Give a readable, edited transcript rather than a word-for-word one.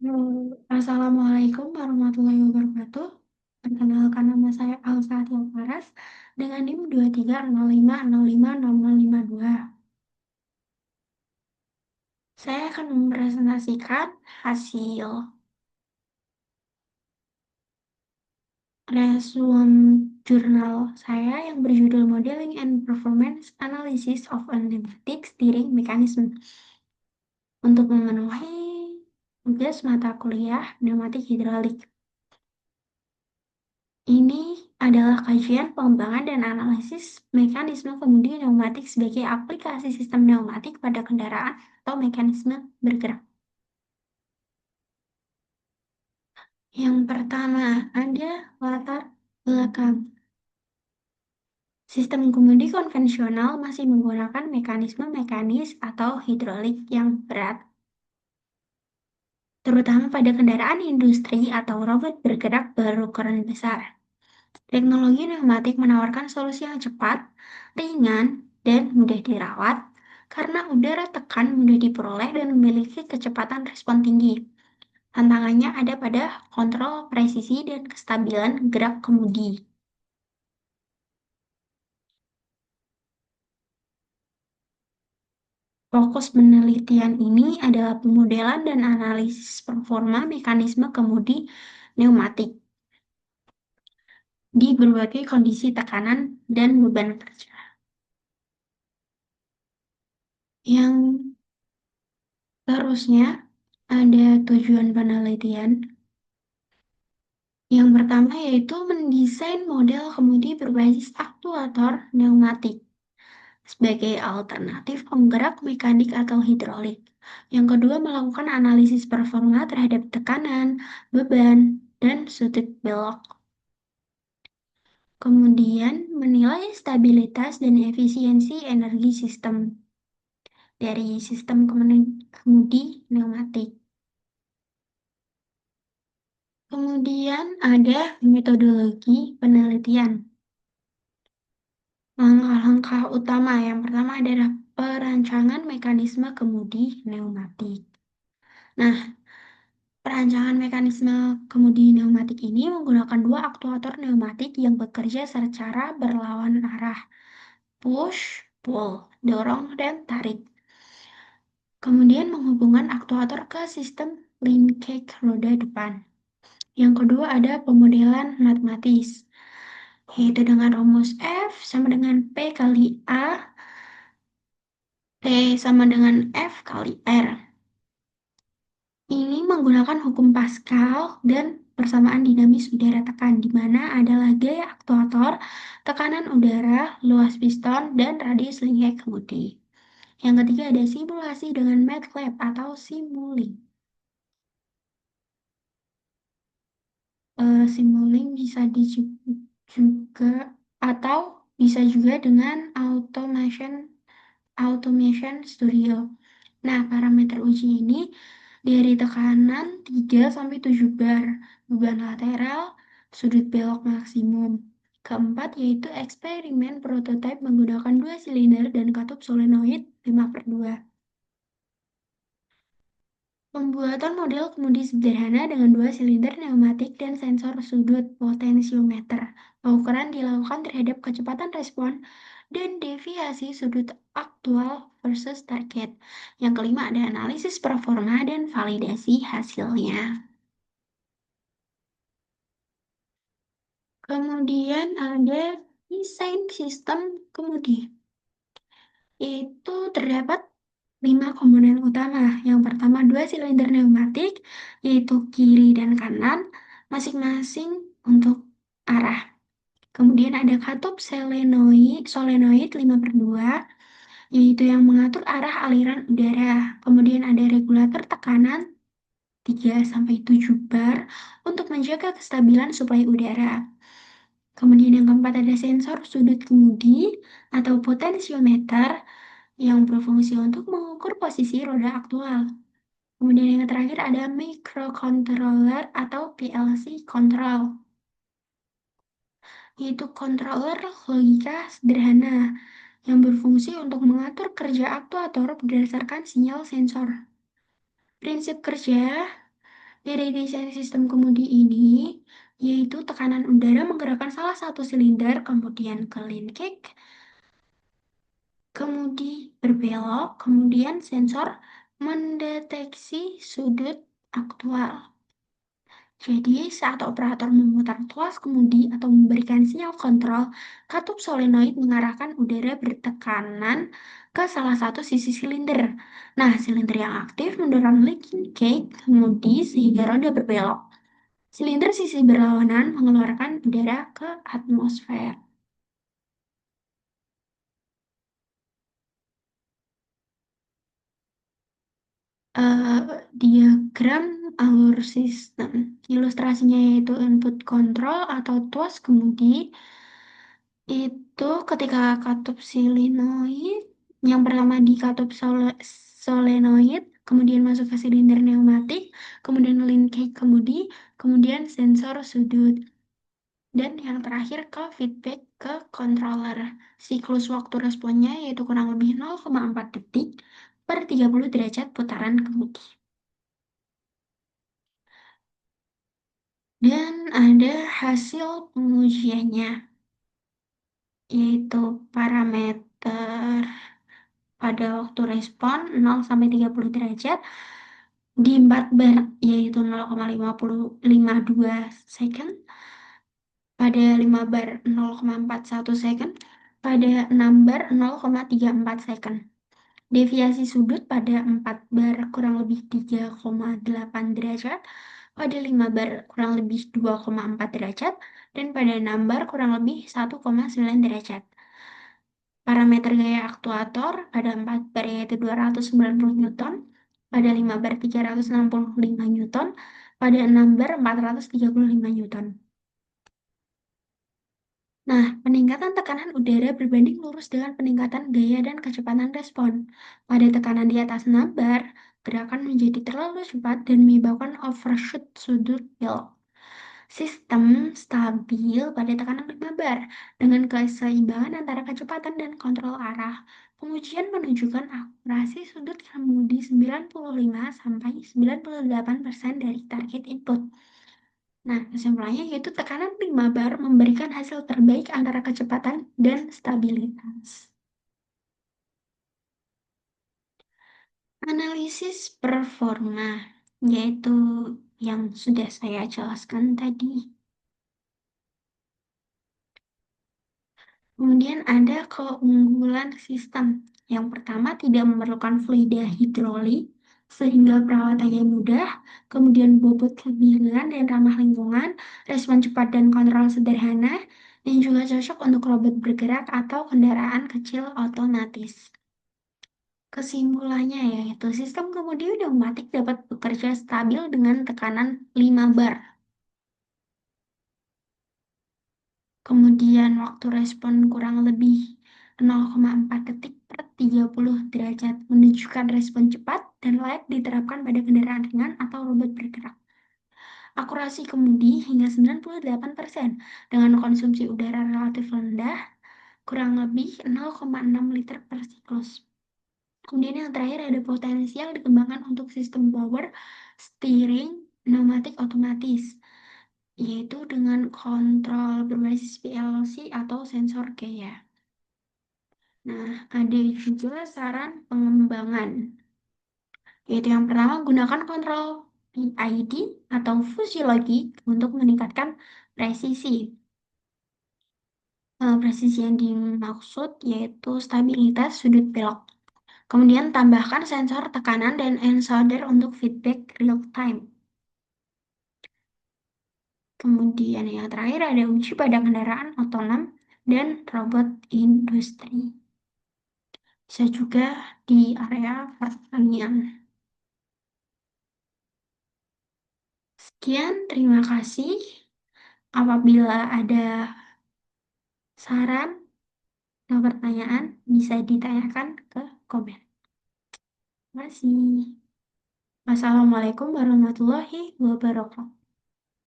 Assalamualaikum warahmatullahi wabarakatuh. Perkenalkan nama saya Alsa Faras dengan NIM 2305050052. Saya akan mempresentasikan hasil resume jurnal saya yang berjudul Modeling and Performance Analysis of a Pneumatic Steering Mechanism untuk memenuhi tugas mata kuliah pneumatik hidrolik. Ini adalah kajian pengembangan dan analisis mekanisme kemudi pneumatik sebagai aplikasi sistem pneumatik pada kendaraan atau mekanisme bergerak. Yang pertama, ada latar belakang. Sistem kemudi konvensional masih menggunakan mekanisme mekanis atau hidrolik yang berat, terutama pada kendaraan industri atau robot bergerak berukuran besar. Teknologi pneumatik menawarkan solusi yang cepat, ringan, dan mudah dirawat karena udara tekan mudah diperoleh dan memiliki kecepatan respon tinggi. Tantangannya ada pada kontrol presisi dan kestabilan gerak kemudi. Fokus penelitian ini adalah pemodelan dan analisis performa mekanisme kemudi pneumatik di berbagai kondisi tekanan dan beban kerja. Yang Seterusnya, ada tujuan penelitian. Yang pertama yaitu mendesain model kemudi berbasis aktuator pneumatik sebagai alternatif penggerak mekanik atau hidrolik. Yang kedua, melakukan analisis performa terhadap tekanan, beban, dan sudut belok. Kemudian, menilai stabilitas dan efisiensi energi sistem dari sistem kemudi pneumatik. Kemudian ada metodologi penelitian. Langkah-langkah utama yang pertama adalah perancangan mekanisme kemudi pneumatik. Nah, perancangan mekanisme kemudi pneumatik ini menggunakan dua aktuator pneumatik yang bekerja secara berlawan arah. Push, pull, dorong, dan tarik. Kemudian menghubungkan aktuator ke sistem linkage roda depan. Yang kedua ada pemodelan matematis, yaitu dengan rumus F sama dengan P kali A, T sama dengan F kali R. Ini menggunakan hukum Pascal dan persamaan dinamis udara tekan, di mana adalah gaya aktuator, tekanan udara, luas piston, dan radius linkage kemudi. Yang ketiga ada simulasi dengan MATLAB atau Simulink. Simulink bisa juga atau bisa juga dengan Automation Studio. Nah, parameter uji ini dari tekanan 3-7 bar, beban lateral, sudut belok maksimum. Keempat yaitu eksperimen prototipe menggunakan 2 silinder dan katup solenoid 5/2. Pembuatan model kemudi sederhana dengan 2 silinder pneumatik dan sensor sudut potensiometer. Pengukuran dilakukan terhadap kecepatan respon dan deviasi sudut aktual versus target. Yang kelima ada analisis performa dan validasi hasilnya. Kemudian ada desain sistem kemudi. Itu terdapat 5 komponen utama. Yang pertama, 2 silinder pneumatik, yaitu kiri dan kanan, masing-masing untuk arah. Kemudian ada katup solenoid 5/2, yaitu yang mengatur arah aliran udara. Kemudian ada regulator tekanan 3-7 bar untuk menjaga kestabilan suplai udara. Kemudian yang keempat ada sensor sudut kemudi atau potensiometer yang berfungsi untuk mengukur posisi roda aktual. Kemudian yang terakhir ada microcontroller atau PLC control, yaitu controller logika sederhana yang berfungsi untuk mengatur kerja aktuator berdasarkan sinyal sensor. Prinsip kerja Dari desain sistem kemudi ini, yaitu tekanan udara menggerakkan salah satu silinder, kemudian ke linkage, kemudi berbelok, kemudian sensor mendeteksi sudut aktual. Jadi, saat operator memutar tuas kemudi atau memberikan sinyal kontrol, katup solenoid mengarahkan udara bertekanan ke salah satu sisi silinder. Nah, silinder yang aktif mendorong linkage kemudi sehingga roda berbelok. Silinder sisi berlawanan mengeluarkan udara ke atmosfer. eh, Diagram alur sistem. Ilustrasinya yaitu input control atau tuas kemudi itu ketika katup solenoid yang pertama di katup solenoid, kemudian masuk ke silinder pneumatik, kemudian linkage kemudi, kemudian sensor sudut, dan yang terakhir ke feedback ke controller. Siklus waktu responnya yaitu kurang lebih 0,4 detik per 30 derajat putaran kemudi. Dan ada hasil pengujiannya, yaitu parameter pada waktu respon 0 sampai 30 derajat di 4 bar, yaitu 0,552 second, pada 5 bar 0,41 second, pada 6 bar 0,34 second. Deviasi sudut pada 4 bar kurang lebih 3,8 derajat, pada 5 bar kurang lebih 2,4 derajat, dan pada 6 bar kurang lebih 1,9 derajat. Parameter gaya aktuator pada 4 bar yaitu 290 Newton, pada 5 bar 365 Newton, pada 6 bar 435 Newton. Nah, peningkatan tekanan udara berbanding lurus dengan peningkatan gaya dan kecepatan respon. Pada tekanan di atas 6 bar, gerakan menjadi terlalu cepat dan menyebabkan overshoot sudut belok. Sistem stabil pada tekanan 5 bar dengan keseimbangan antara kecepatan dan kontrol arah. Pengujian menunjukkan akurasi sudut kemudi 95-98% dari target input. Nah, kesimpulannya yaitu tekanan 5 bar memberikan hasil terbaik antara kecepatan dan stabilitas. Analisis performa, yaitu yang sudah saya jelaskan tadi. Kemudian ada keunggulan sistem. Yang pertama, tidak memerlukan fluida hidrolik, sehingga perawatannya mudah, kemudian bobot lebih ringan dan ramah lingkungan, respon cepat dan kontrol sederhana, dan juga cocok untuk robot bergerak atau kendaraan kecil otomatis. Kesimpulannya yaitu sistem kemudi pneumatik dapat bekerja stabil dengan tekanan 5 bar. Kemudian waktu respon kurang lebih 0,4 detik per 30 derajat menunjukkan respon cepat dan layak diterapkan pada kendaraan ringan atau robot bergerak. Akurasi kemudi hingga 98% dengan konsumsi udara relatif rendah, kurang lebih 0,6 liter per siklus. Kemudian yang terakhir ada potensial dikembangkan untuk sistem power steering pneumatik otomatis, yaitu dengan kontrol berbasis PLC atau sensor gaya. Nah, ada juga saran pengembangan, yaitu yang pertama gunakan kontrol PID atau fisiologi untuk meningkatkan presisi. Presisi yang dimaksud yaitu stabilitas sudut belok. Kemudian tambahkan sensor tekanan dan encoder untuk feedback real time. Kemudian yang terakhir ada uji pada kendaraan otonom dan robot industri. Bisa juga di area pertanian. Sekian, terima kasih. Apabila ada saran atau pertanyaan, bisa ditanyakan ke komen. Terima kasih. Wassalamualaikum warahmatullahi wabarakatuh.